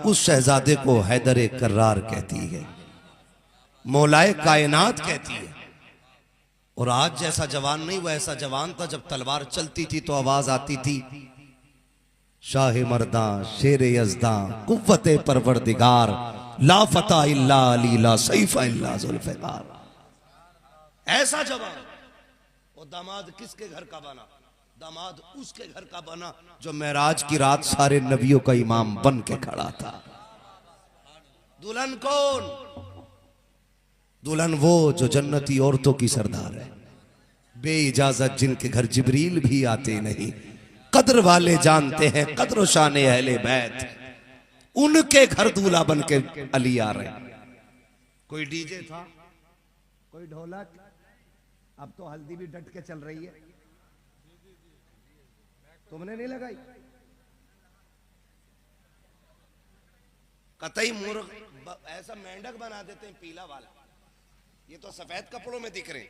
उस शहजादे को हैदर कर्रार कहती है, मौलाए कायनात कहती है। और आज जैसा जवान नहीं, वो ऐसा जवान था जब तलवार चलती थी तो आवाज आती थी, शाह मर्दा शेर यज़दा कुव्वत परवरदिगार ला फता इल्ला अली ला सैफा इल्ला जुल्फ़िकार। ऐसा जवान। वो दामाद किसके घर का बना? दामाद उसके घर का बना जो मेराज की रात सारे नबियों का इमाम बन के खड़ा था। दुल्हन कौन? दुल्हन वो जो जन्नती औरतों की सरदार है, बे इजाजत जिनके घर जिब्रील भी आते नहीं। कद्र वाले जानते हैं कद्र शान अहले बैत, उनके घर दूल्हा बन के अली आ रहे। कोई डीजे था, कोई ढोलक, अब तो हल्दी भी डट के चल रही है। तुमने नहीं लगाई? कतई मूर्ख ऐसा मेंढक बना देते हैं पीला वाला। ये तो सफेद कपड़ों में दिख रहे,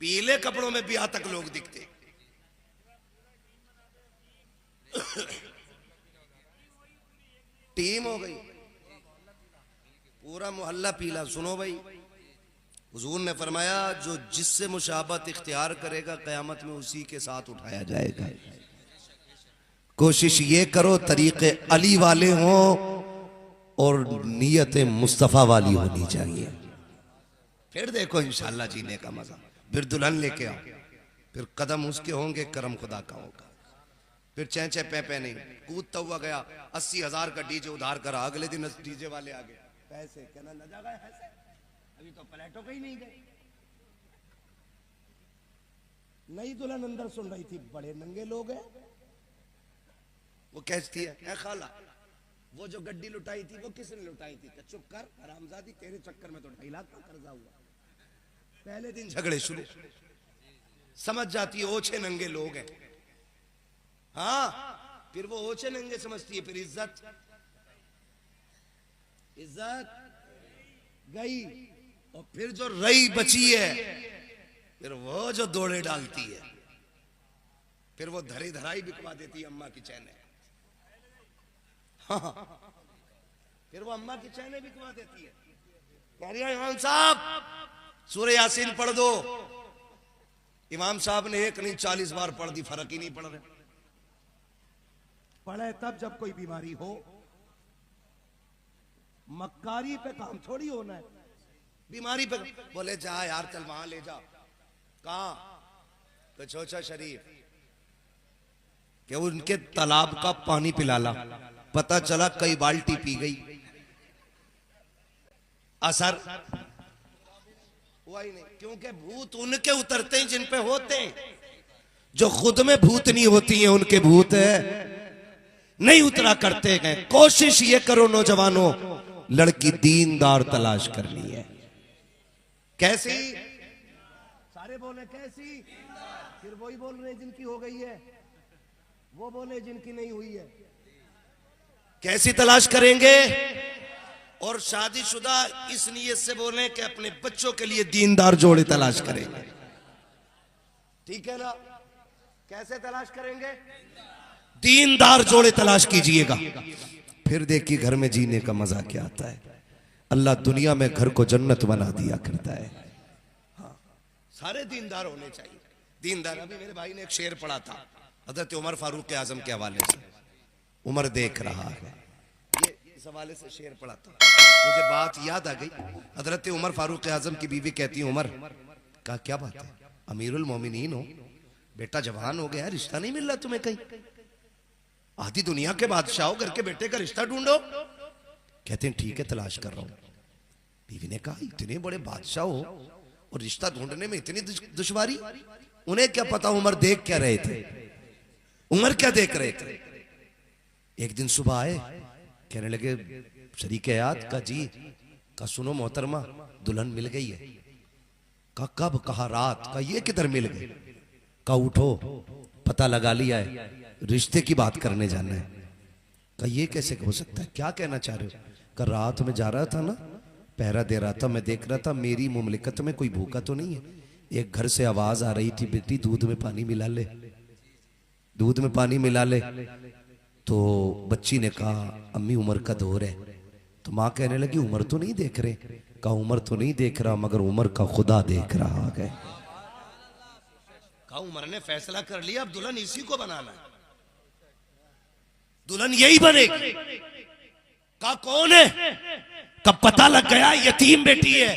पीले कपड़ों में भी तक लोग दिखते। टीम हो गई, पूरा मोहल्ला पीला। सुनो भाई, हुजूर ने फरमाया जो जिससे मुशाबत इख्तियार करेगा क़यामत में उसी के साथ उठाया जाएगा। कोशिश ये करो तरीके अली वाले हों और नीयत मुस्तफ़ा वाली होनी चाहिए। फिर देखो इंशाअल्लाह जीने का मजा। फिर दुल्हन लेके आओ, फिर कदम उसके होंगे, करम खुदा का होगा। फिर चैचे पे नहीं, कूदता हुआ गया, 80,000 का डीजे उधार करा। अगले दिन डीजे वाले आ गए, पैसे कहना न जा गए, अभी तो प्लेटों का ही नहीं गए। नई दुल्हन अंदर सुन रही थी, बड़े नंगे लोग हैं। वो कहती है, ए खाला, वो जो गड्डी लुटाई थी वो किसने लुटाई थी? चुप कर हरामजादी, तेरे चक्कर में तो 2.5 लाख का कर्जा हुआ। पहले दिन झगड़े शुरू। समझ जाती है ओछे नंगे लोग हैं। हाँ, फिर वो ओछे नंगे समझती है। फिर इज्जत गई। और फिर जो रई बची है, फिर वो जो दौड़े डालती है, फिर वो धरे धराई बिकवा देती है अम्मा की चैने। हाँ, फिर वो अम्मा की चैने बिकवा देती है। कह रही है इमाम साहब सूरह यासीन पढ़ दो। इमाम साहब ने एक नहीं 40 बार पढ़ दी, फर्क ही नहीं पड़ रहा। पढ़े तब जब कोई बीमारी हो। मक्कारी पे काम थोड़ी होना है, बीमारी पे। बोले जा यार, चल वहां ले जा। कहा? कचौचा शरीफ कि उनके तालाब का पानी पिलाला। पता चला कई बाल्टी पी गई, असर हुआ ही नहीं। क्योंकि भूत उनके उतरते हैं जिन पे होते हैं। जो खुद में भूत नहीं होती है उनके भूत है नहीं उतरा करते हैं। कोशिश ये करो नौजवानों, लड़की दीनदार तलाश करनी है। कैसी? सारे बोले कैसी? फिर वही बोल रहे जिनकी हो गई है, वो बोले जिनकी नहीं हुई है। कैसी तलाश करेंगे? और शादीशुदा इस नियत से बोले कि अपने बच्चों के लिए दीनदार जोड़े तलाश करेंगे। ठीक है ना? कैसे तलाश करेंगे? दीनदार जोड़े तलाश कीजिएगा, फिर देखिए घर में जीने का मजा क्या आता है। अल्लाह दुनिया में घर को जन्नत बना दिया करता है। हाँ, सारे दीनदार होने चाहिए। दीनदार। अभी मेरे भाई ने एक शेर पढ़ा था हजरत उमर फारूक आजम के हवाले से। उमर देख रहा है, ये इस हवाले से शेर पढ़ा था। मुझे बात याद आ गई। हजरत उमर फारूक आजम की बीवी कहती है, उमर का क्या बात है, अमीरुल मोमिनीन हो, बेटा जवान हो गया, रिश्ता नहीं मिल रहा तुम्हें कहीं? आधी दुनिया के बादशाह हो, घर के बेटे का रिश्ता ढूंढो। कहते हैं ठीक है तलाश कर रहा हूं। बीवी ने कहा इतने बड़े बादशाह हो और रिश्ता ढूंढने में इतनी दुश्वारी? उन्हें क्या पता उमर देख क्या रहे थे, उमर क्या देख रहे थे। एक दिन सुबह आए, कहने लगे शरीक हयात का जी का सुनो मोहतरमा दुल्हन मिल गई है। का कब? कहा रात। का ये किधर मिल गई? का उठो पता लगा लिया है, रिश्ते की बात करने जाना है। का ये कैसे हो सकता है, क्या कहना चाह रहे हो? का रात में जा रहा था ना, पहरा दे रहा था, मैं देख रहा था मेरी मुमलिकत में कोई भूखा तो नहीं है। एक घर से आवाज आ रही थी, बेटी दूध में पानी मिला ले, दूध में पानी मिला ले। तो बच्ची ने कहा अम्मी उम्र का दौर है। तो माँ कहने लगी उम्र तो नहीं देख रहे। कहा उम्र तो नहीं देख रहा मगर उम्र का खुदा देख रहा है। कहा उम्र ने फैसला कर लिया अब दुल्हन इसी को बनाना है, दुल्हन यही बनेगी। कहा कौन है? कब पता लग गया यतीम बेटी है,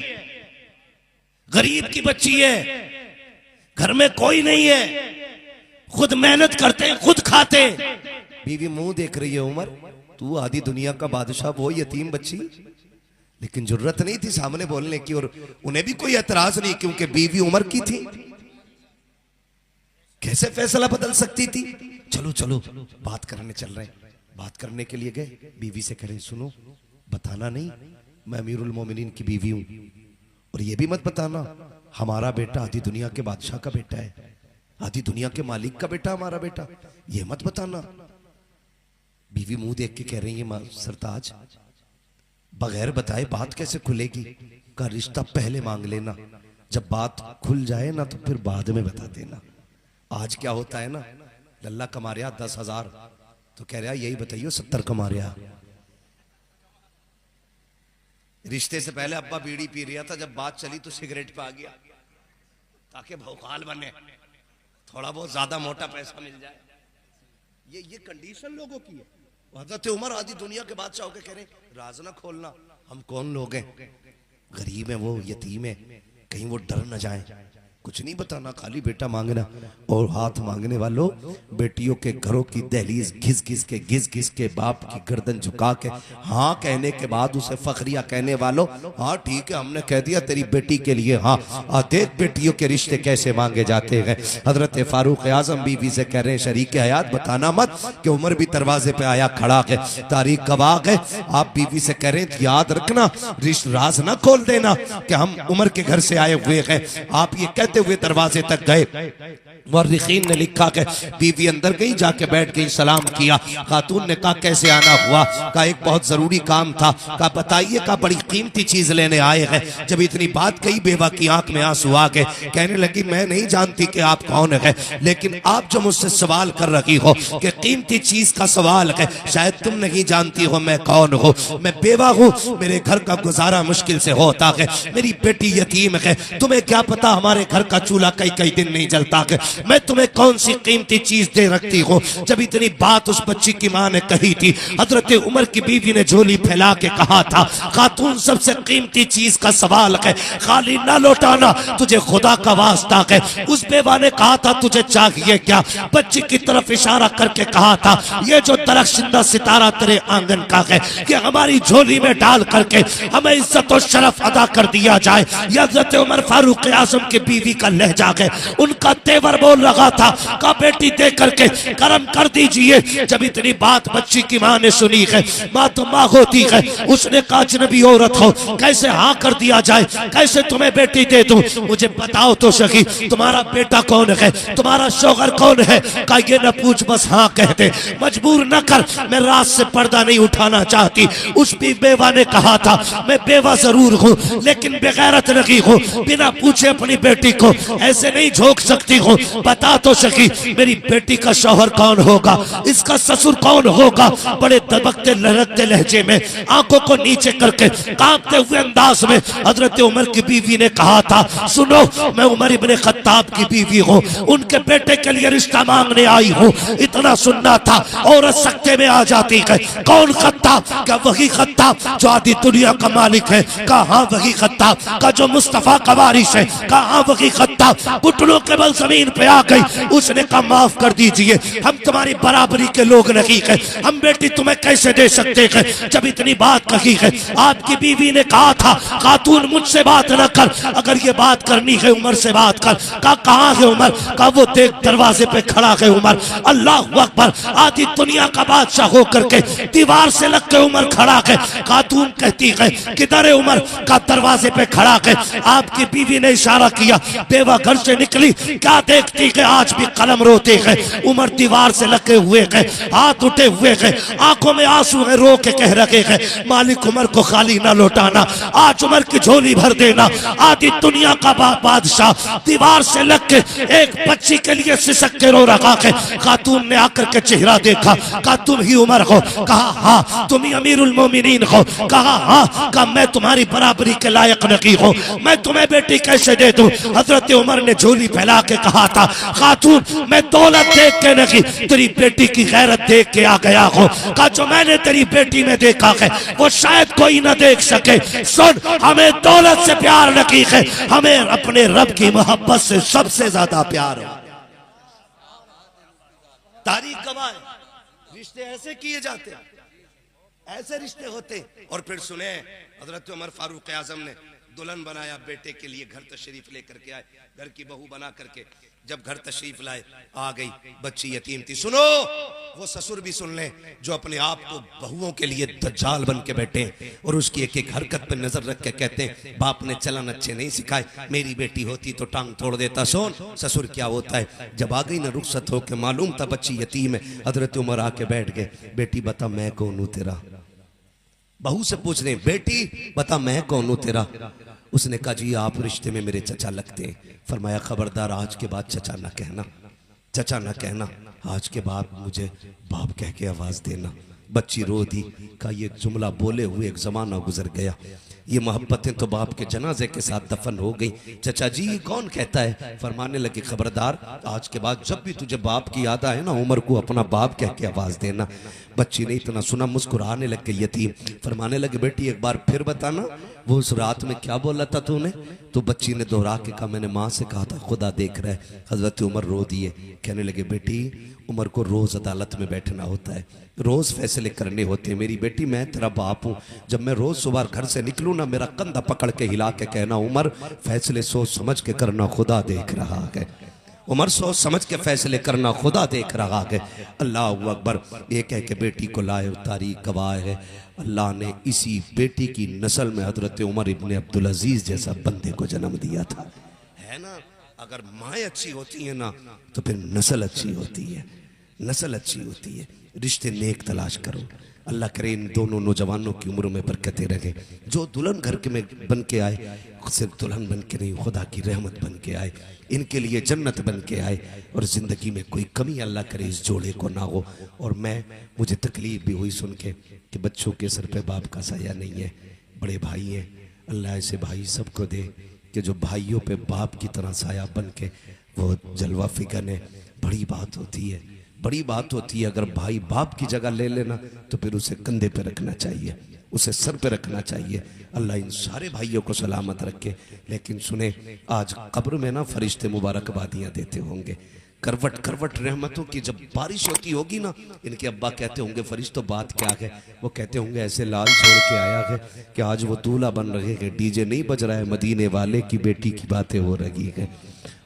गरीब की बच्ची है, घर में कोई नहीं है, खुद मेहनत करते हैं खुद खाते हैं। बीवी मुंह देख रही है उमर तू आधी दुनिया का बादशाह, वो यतीम बच्ची। लेकिन जरूरत नहीं थी सामने बोलने की और उन्हें भी कोई एतराज नहीं क्योंकि बीवी उमर की थी। कैसे फैसला बदल सकती थी? चलो चलो बात करने चल रहे हैं। बात करने के लिए गए। बीवी से कह रहे सुनो बताना नहीं मैं अमीरुल मोमिनीन की बीवी हूं और ये भी मत बताना हमारा बेटा आधी दुनिया के बादशाह का बेटा है, आधी दुनिया के मालिक का बेटा हमारा बेटा, ये मत बताना। बीवी मुंह देख के कह रही है सरताज बगैर बताए बात कैसे खुलेगी? का रिश्ता पहले मांग लेना, जब बात खुल जाए ना तो फिर बाद में बता देना। आज क्या होता है ना लल्ला कमा रहा 10,000 तो कह रहा यही बताइए 70 कमा रहा। रिश्ते से पहले अब्बा बीड़ी पी रहा था, जब बात चली तो सिगरेट पे आ गया ताकि भौकाल बने, थोड़ा बहुत ज्यादा मोटा पैसा मिल जाए। ये कंडीशन लोगों की है। हज़रत उमर आधी दुनिया के बादशाह होकर कह रहे राज ना खोलना, हम कौन लोग हैं, गरीब है वो यतीम है, कहीं वो डर न जाए, कुछ नहीं बताना खाली बेटा मांगना। और हाथ मांगने वालों बेटियों के घरों की दहलीज घिस घिस के बाप की गर्दन झुका के हाँ कहने के बाद उसे फखरिया कहने वालों हाँ ठीक है हमने कह दिया तेरी बेटी के लिए हाँ। देख बेटियों के रिश्ते कैसे मांगे जाते हैं। हजरत फारूक आजम बीवी से कह रहे हैं शरीक हयात बताना मत कि उमर भी दरवाजे पे आया खड़ा है, तारीख गवाह है। आप बीवी से कह रहे हैं याद रखना राज ना खोल देना कि हम उमर के घर से आए हुए हैं। आप ये कहते हुए दरवाजे तक गए। मुर्रिखीन ने लिखा कि बीवी अंदर गई, जाके बैठ गई, सलाम किया। खातून ने कहा कैसे आना हुआ? कहा एक बहुत जरूरी काम था। कहा बताइए? कहा बड़ी कीमती चीज लेने आए हैं। जब इतनी बात कही बेवा की आंख में आंसू आ गए, कहने लगी मैं नहीं जानती कि आप कौन है, लेकिन आप जो मुझसे सवाल कर रही हो कि कीमती चीज का सवाल है, शायद तुम नहीं जानती हो मैं कौन हूँ। मैं बेवा हूँ, मेरे घर का गुजारा मुश्किल से होता है, मेरी बेटी यतीम है, तुम्हें क्या पता हमारे घर का चूल्हा कई दिन नहीं जलता है, मैं तुम्हें कौन सी कीमती चीज दे रखती हूँ। जब इतनी बात उस बच्ची की माँ ने कही थी, हजरत उमर की बीवी ने झोली फैला के कहा था खातून सबसे कीमती चीज का सवाल है, खाली ना लौटाना, तुझे खुदा का वास्ता है। उस बेवा ने कहा था तुझे चाहिए क्या? बच्ची की तरफ इशारा करके कहा था ये जो दरख्शिंदा सितारा तेरे आंगन का है कि हमारी झोली में डाल करके हमें इज्जत और शरफ अदा कर दिया जाए। हजरत उमर फारूक आजम की बीवी का लहजा है, उनका तेवर बोल रहा था का बेटी दे करके करम कर दीजिए। जब इतनी बात बच्ची की माँ ने सुनी है, माँ तो माँ होती है, उसने कहा अजनबी औरत हो कैसे हाँ कर दिया जाए, कैसे तुम्हें बेटी दे दूं, मुझे बताओ तो सही तुम्हारा बेटा कौन है, तुम्हारा शौहर कौन है? कहा ये न पूछ बस हाँ कह दे, मजबूर न कर, मैं रात से पर्दा नहीं उठाना चाहती। उस भी बेवा ने कहा था मैं बेवा जरूर हूँ लेकिन बेगैरत नहीं हूँ, बिना पूछे अपनी बेटी को ऐसे नहीं झोंक सकती हूँ, बता तो सकी मेरी बेटी का शौहर कौन होगा, इसका ससुर कौन होगा। बड़े दबकते लहरते लहजे में आंखों को नीचे करके कांपते हुए अंदाज में हजरत उमर की बीवी ने कहा था सुनो मैं उमर इब्ने खत्ताब की बीवी हूँ, उनके बेटे के लिए रिश्ता मांगने आई हूँ। इतना सुनना था औरत सकते में आ जाती है, कौन खत्ताब? क्या वही खत्ताब जो आधी दुनिया का मालिक है? कहा हाँ वही खत्ताब। का जो मुस्तफा का वारिस है? कहा हाँ वही खत्ताब। घुटनों के बल जमीन पे आ गई। उसने कहा माफ कर दीजिए हम तुम्हारी बराबरी के लोग नहीं है, हम बेटी तुम्हें कैसे दे सकते हैं। जब इतनी बात कही है, आपकी बीवी ने कहा था खातून मुझसे बात न कर, अगर ये बात करनी है उमर से बात कर। कहा कहाँ है उमर? कहा वो देख दरवाजे पे खड़ा है उमर। अल्लाह अकबर, आधी दुनिया का बादशाह होकर के दीवार से लग के उमर खड़ा है। खातून कहती है किधर है उमर? का दरवाजे पे खड़ा है। आपकी बीवी ने इशारा किया, बेवा घर से निकली, क्या देख देखती है आज भी कलम रोते हैं। उमर दीवार से लगे हुए हैं, हाथ उठे हुए हैं, आंखों में आंसू है, रो के कह रहे हैं मालिक उमर को खाली ना लौटाना, आज उमर की झोली भर देना। आधी दुनिया का बादशाह दीवार से लग के एक बच्ची के लिए सिसक के रो रहा है। खातून ने आकर के चेहरा देखा, कहा तुम ही उमर हो? कहा हाँ। तुम ही अमीरुल मोमिनीन हो? कहा हाँ। कहा मैं तुम्हारी बराबरी के लायक नहीं हूँ, मैं तुम्हें बेटी कैसे दे दूं? हजरत उमर ने झोली फैला के कहा था खातून मैं दौलत देख के नहीं तेरी बेटी की गैरत देख के आ गया हूँ। कहा जो मैंने तेरी बेटी में देखा है वो शायद कोई न देख सके। सुन, हमें दौलत से प्यार नहीं है, हमें अपने रब की मोहब्बत से सबसे ज्यादा प्यार है। तारीख गवाह है, रिश्ते ऐसे किए जाते हैं, ऐसे रिश्ते होते। और फिर सुने हजरत उमर फारूक आजम ने दुल्हन बनाया बेटे के लिए, घर तशरीफ लेकर के आए, घर की बहू बना करके जब घर तशरीफ लाए आ गई, बच्ची यतीम थी। सुनो, वो ससुर भी सुन ले जो अपने आप को बहुओं के लिए दज्जाल बन के बैठे और उसकी एक एक हरकत पर नजर रख के कहते हैं बाप ने चलन अच्छे नहीं सिखाए, मेरी बेटी होती तो टांग तोड़ देता। सोन ससुर क्या होता है। जब आ गई ना रुखसत होके, मालूम था बच्ची यतीम है, हजरत उमर आके बैठ गए, बेटी बता मैं कौन हूं तेरा? बहू से पूछ रहे बेटी बता मैं कौन हूं तेरा? उसने कहा जी आप रिश्ते में मेरे चचा लगते हैं। फरमाया खबरदार आज के बाद चचा ना कहना, चचा ना कहना, आज के बाद मुझे बाप कह के आवाज देना। बच्ची रो दी, कहा ये जुमला बोले हुए एक जमाना गुजर गया, ये मोहब्बतें तो बाप के जनाजे के साथ दफन हो गई। चचा जी कौन कहता है? फरमाने लगे खबरदार आज के बाद जब भी तुझे बाप की याद आए ना उमर को अपना बाप कह के आवाज देना। बच्ची ने इतना सुना मुस्कुराने लग गई यतीम। फरमाने लगे बेटी एक बार फिर बताना वो उस रात में क्या बोला था तूने? तो बच्ची ने दोहरा के कहा मैंने माँ से कहा था खुदा देख रहा है। हजरत उमर रो दिए, कहने लगे बेटी उमर को रोज अदालत में बैठना होता है, रोज फैसले करने होते हैं। मेरी बेटी मैं तेरा बाप हूँ, जब मैं रोज सुबह घर से निकलूँ ना मेरा कंधा पकड़ के हिला के कहना उमर फैसले सोच समझ के करना खुदा देख रहा है। उमर सोच समझ के फैसले करना खुदा देख रहा है। अल्लाह अकबर। ये कह के बेटी को लाए, तारीख गवाह है अल्लाह ने इसी बेटी की नस्ल में हजरत उमर इब्ने अब्दुल अजीज जैसा बंदे को जन्म दिया था। है ना, अगर माएँ अच्छी होती हैं ना तो फिर नस्ल अच्छी होती है, नस्ल अच्छी होती है। रिश्ते नेक तलाश करो, अल्लाह करे इन दोनों नौजवानों की उम्र में बरकतें रहे। जो दुल्हन घर के में बन के आए सिर्फ दुल्हन बन के नहीं खुदा की रहमत बन के आए, इनके लिए जन्नत बन के आए और ज़िंदगी में कोई कमी अल्लाह करे इस जोड़े को ना हो। और मुझे तकलीफ भी हुई सुन के कि बच्चों के सर पे बाप का साया नहीं है, बड़े भाई हैं। अल्लाह ऐसे भाई सबको दे कि जो भाइयों पे बाप की तरह साया बन के वो जलवा फिकन है। बड़ी बात होती है, बड़ी बात होती है। अगर भाई बाप की जगह ले लेना तो फिर उसे कंधे पे रखना चाहिए, उसे सर पे रखना चाहिए। अल्लाह इन सारे भाइयों को सलामत रखे। लेकिन सुने आज कब्र में ना फरिश्ते मुबारकबादियाँ देते होंगे, करवट करवट रहमतों की जब बारिश होती होगी ना, इनके अब्बा कहते होंगे फरिश्तों बात क्या है? वो कहते होंगे ऐसे लाल छोड़ के आया है कि आज वो दूल्हा बन रहे हैं, डीजे नहीं बज रहा है, मदीने वाले की बेटी की बातें हो रही है,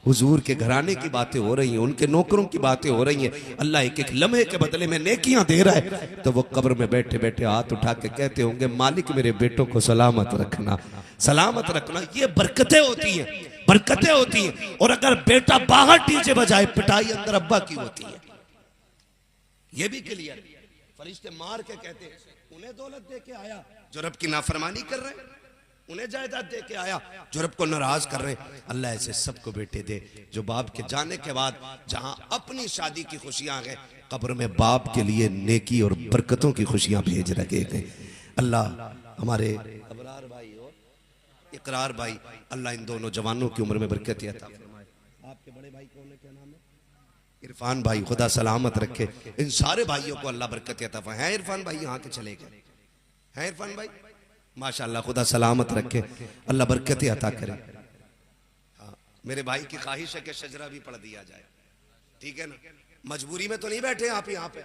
हुजूर के घराने की बातें हो रही हैं, उनके नौकरों की बातें हो रही हैं। अल्लाह एक एक लम्हे के बदले में नेकियां दे रहा है। तो वो कब्र में बैठे बैठे हाथ उठा के कहते होंगे मालिक मेरे बेटों को सलामत रखना, सलामत रखना। ये बरकतें होती हैं, बरकतें होती हैं। और अगर बेटा बाहर डीजे बजाए पिटाई अंदर अब्बा की होती है। ये भी क्लियर, फरिश्ते मार के कहते हैं उन्हें दौलत दे के आया जो रब की नाफरमानी कर रहे हैं, उन्हें जायदाद दे के आया जो रब को नाराज कर रहे हैं। अल्लाह ऐसे सबको बेटे दे जो बाप के जाने के बाद जहां अपनी शादी की खुशियां हैं, कब्र में बाप के लिए नेकी और बरकतों की खुशियां भेज रखे हैं। अल्लाह हमारे अबरार भाई और इकरार भाई, अल्लाह इन दोनों जवानों की उम्र में बरकत अता फरमाए। आपके बड़े भाई कौन है, क्या नाम है? इरफान भाई, खुदा सलामत रखे। इन सारे भाइयों को अल्लाह बरकत अता फरमाए। हैं इरफान भाई यहाँ के चले गए हैं? इरफान भाई माशाअल्लाह, खुदा सलामत रखे, अल्लाह बरकत अता करे। हाँ, मेरे भाई की ख्वाहिश है कि शजरा भी पढ़ दिया जाए, ठीक है ना? मजबूरी में तो नहीं बैठे आप यहाँ पे,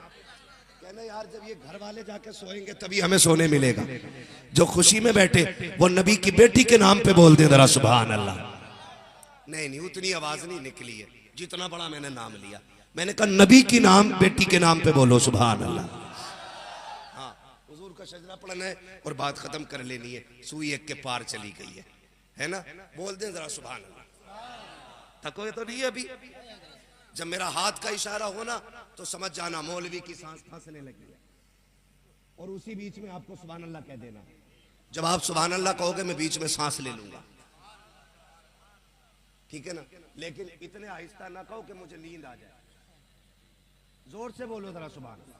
कहना यार जब ये घर वाले जाके सोएंगे तभी हमें सोने मिलेगा। जो खुशी में बैठे वो नबी की बेटी के नाम पे बोल दे जरा सुभान अल्लाह। नहीं नहीं, उतनी आवाज नहीं निकली है जितना बड़ा मैंने नाम लिया। मैंने कहा नबी की नाम बेटी के नाम पे बोलो सुभान अल्लाह। का शजरा पढ़ना है और बात खत्म कर लेनी है, सुई एक के पार चली गई है ना? बोल दें जरा सुभान अल्लाह। थकोगे तो नहीं अभी? जब मेरा हाथ का इशारा हो ना तो समझ जाना मौलवी की सांस फंसने लगी है, और उसी बीच में आपको सुभान अल्लाह कह देना। जब आप सुभान अल्लाह कहोगे मैं बीच में सांस ले लूंगा, ठीक है ना? लेकिन इतने आहिस्ता ना कहो कि मुझे नींद आ जाए, जोर से बोलो जरा सुभान अल्लाह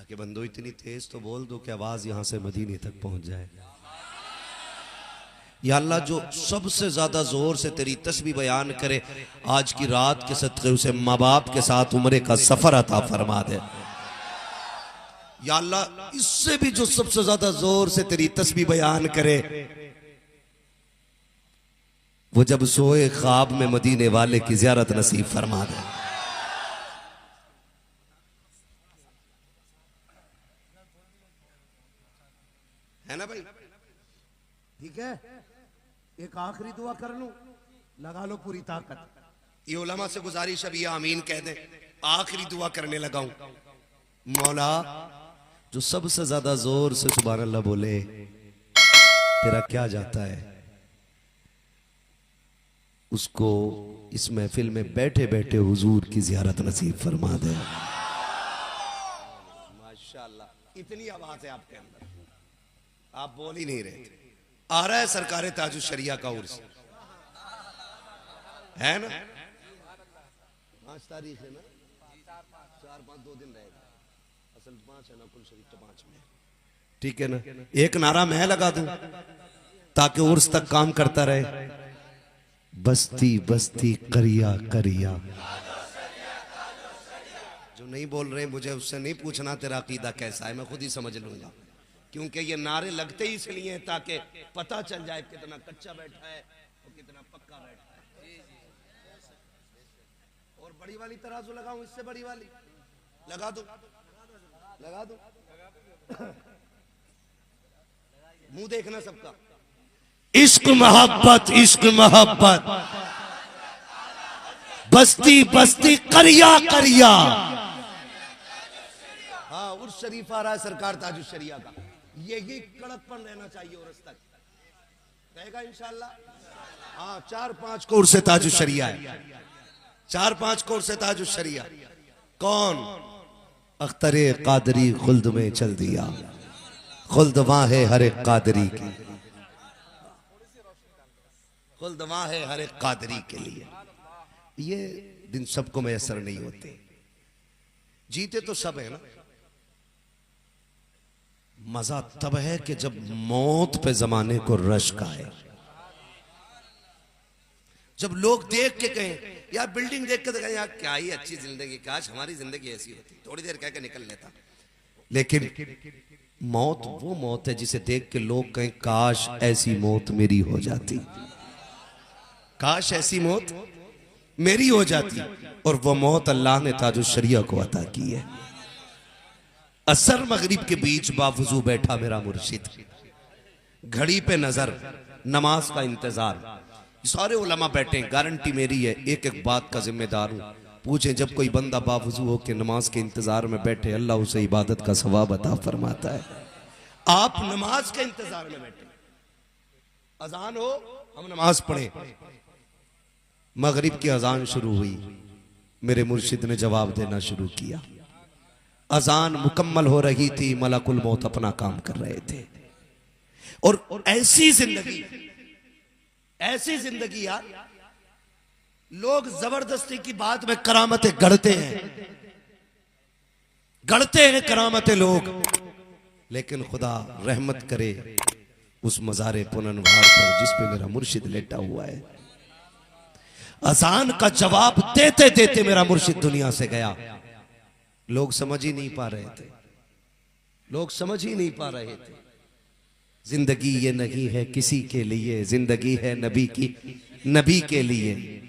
के बंदो। इतनी तेज तो बोल दो कि आवाज यहां से मदीने तक पहुंच जाए। या अल्लाह जो सबसे ज्यादा जोर से तेरी तस्बीह बयान करे, आज की रात के सदक़े उसे माँ बाप के साथ उम्रे का सफर अता फरमा दे। या अल्लाह इससे भी जो सबसे ज्यादा जोर से तेरी तस्बीह बयान करे, वो जब सोए ख्वाब में मदीने वाले की ज़ियारत नसीब फरमा दे। है ना भाई? ठीक है, एक आखिरी दुआ कर लूं, लगा लो पूरी ताकत। ये उलमा से गुजारिश अभी आमीन कह दे। आखिरी दुआ करने लगा हूं। मौला जो सबसे ज्यादा जोर से सुभान अल्लाह बोले, तेरा क्या जाता है, उसको इस महफिल में बैठे बैठे हुजूर की ज़ियारत नसीब फरमा दे। माशाअल्लाह, इतनी आवाज है आपके अंदर, आप बोल ही नहीं रहे। आ रहा है सरकार ताजुश शरिया का उर्स, है ना? 5 तारीख है ना? 4-5 2 दिन रहेगा, असल 5 है ना, कुल शरीफ तो 5 में, ठीक है ना? एक नारा मैं लगा दूं ताकि उर्स तक काम करता रहे। बस्ती बस्ती करिया करिया। जो नहीं बोल रहे मुझे उससे नहीं पूछना तेरा अकीदा कैसा है, मैं खुद ही समझ लूंगा, क्योंकि ये नारे लगते ही इसलिए ताकि पता चल जाए कितना कच्चा बैठा है और कितना पक्का बैठा है। और बड़ी वाली तराजू लगाऊं, इससे बड़ी वाली लगा दो, लगा दो। मुंह देखना सबका। इश्क मोहब्बत, इश्क मोहब्बत, बस्ती बस्ती करिया करिया। हाँ, उर्स शरीफ आ रहा है सरकार ताजुश शरिया का, यही कड़कपन रहना चाहिए उर्स तक, रहेगा इंशाअल्लाह। हाँ, 4-5 कोर्स से ताजुश शरिया है, 4-5 कोर्स से ताजुश शरिया। कौन? अख्तरे कादरी खुल्द में चल दिया, खुल्द वहां है हर एक कादरी की, खुल्द वहां है हर एक कादरी के लिए। ये दिन सबको मैसर नहीं होते, जीते तो सब है ना। मजा तब है कि जब मौत पे जमाने को रश्क आए, जब लोग देख के कहें यार, बिल्डिंग देख के तो कहें यार क्या ही अच्छी जिंदगी, काश हमारी जिंदगी ऐसी होती, थोड़ी देर कह के निकल लेता। लेकिन मौत वो मौत है जिसे देख के लोग कहें काश ऐसी मौत मेरी हो जाती, काश ऐसी मौत मेरी हो जाती। और वो मौत अल्लाह ने ताजुश शरिया को अता की है। असर मगरिब के बीच बावजू बैठा मेरा मुर्शिद, घड़ी पे नजर, नमाज का इंतजार। सारे उलमा बैठे, गारंटी मेरी है, एक एक बात का जिम्मेदार हूं। पूछें जब कोई बंदा बावजू हो के नमाज के इंतजार में बैठे, अल्लाह उसे इबादत का सवाब अता फरमाता है। आप नमाज के इंतजार में बैठे, अजान हो हम नमाज पढ़े। मगरिब की अजान शुरू हुई, मेरे मुर्शिद ने जवाब देना शुरू किया। अजान मुकम्मल हो रही थी, मलकुल मौत अपना काम कर रहे थे। और ऐसी जिंदगी यार, लोग जबरदस्ती की बात में करामतें गढ़ते हैं करामतें लोग, लेकिन खुदा रहमत करे उस मज़ारे पुननवार पर जिस पे मेरा मुर्शिद लेटा हुआ है। अजान का जवाब देते देते मेरा मुर्शिद दुनिया से गया। लोग समझ ही नहीं पा रहे थे, लोग समझ ही नहीं पा रहे थे। जिंदगी ये नहीं है किसी के लिए, जिंदगी है नबी की, नबी के लिए।